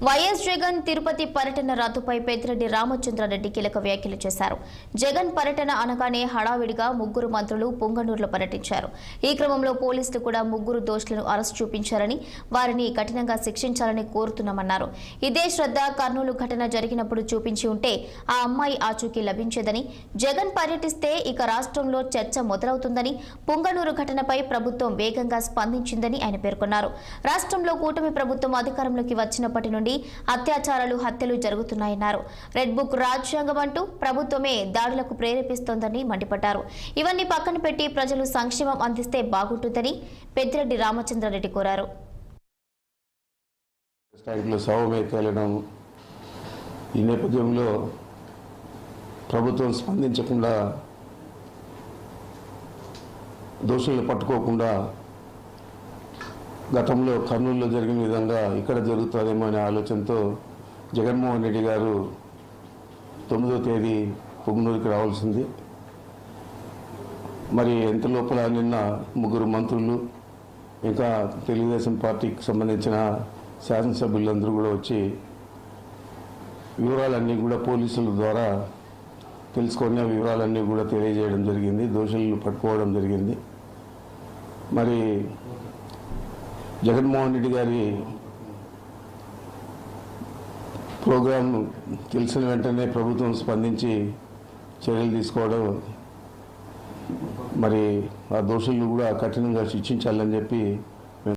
YS Jagan Tirupati పర్యటన రద్దుపై పెద్దిరెడ్డి రామచంద్రారెడ్డి కీలక వ్యాఖ్యలు చేశారు. జగన్ పర్యటన అనగానే హడావిడిగా ముగ్గురు మంత్రులు పొంగనూరులో పర్యటించారు. ఈ క్రమంలో పోలీసులు కూడా ముగ్గురు దోషులను అరెస్టు చూపించారని, వారిని కఠినంగా శిక్షించాలని కోరుతున్నామన్నారు. ఇదే శ్రద్ధ కర్నూలు ఘటన జరిగినప్పుడు చూపించి ఉంటే ఆ అమ్మాయి ఆచూకీ లభించేదని, జగన్ పర్యటిస్తే ఇక రాష్ట్రంలో చర్చ మొదలవుతుందని, పొంగనూరు ఘటనపై ప్రభుత్వం వేగంగా స్పందించిందని ఆయన పేర్కొన్నారు. రాష్ట్రంలో కూటమి ప్రభుత్వం అధికారంలోకి వచ్చినప్పటి నుండి అత్యాచారాలు, హత్యలు జరుగుతున్నాయన్నారు. రెడ్ బుక్ రాజ్యాంగం అంటూ ప్రభుత్వమే దాడులకు ప్రేరేపిస్తోందని మండిపడ్డారు. ఇవన్నీ పక్కన పెట్టి ప్రజలు సంక్షేమం అందిస్తే బాగుంటుందని పెద్దిరెడ్డి రామచంద్రారెడ్డి కోరారు. ఈ నేపథ్యంలో ప్రభుత్వం స్పందించకుండా, దోషులను పట్టుకోకుండా గతంలో కర్నూలులో జరిగిన విధంగా ఇక్కడ జరుగుతుందేమో అనే ఆలోచనతో జగన్మోహన్ రెడ్డి గారు 9వ తేదీ పొంగనూరుకి రావాల్సింది. మరి ఎంత లోపల నిన్న ముగ్గురు మంత్రులు, ఇంకా తెలుగుదేశం పార్టీకి సంబంధించిన శాసనసభ్యులందరూ కూడా వచ్చి వివరాలన్నీ కూడా పోలీసుల ద్వారా తెలుసుకొని ఆ వివరాలన్నీ కూడా తెలియజేయడం జరిగింది. దోషులను పట్టుకోవడం జరిగింది. మరి జగన్మోహన్ రెడ్డి గారి ప్రోగ్రాం తెలిసిన వెంటనే ప్రభుత్వం స్పందించి చర్యలు తీసుకోవడం, మరి ఆ దోషులను కూడా కఠినంగా శిక్షించాలని చెప్పి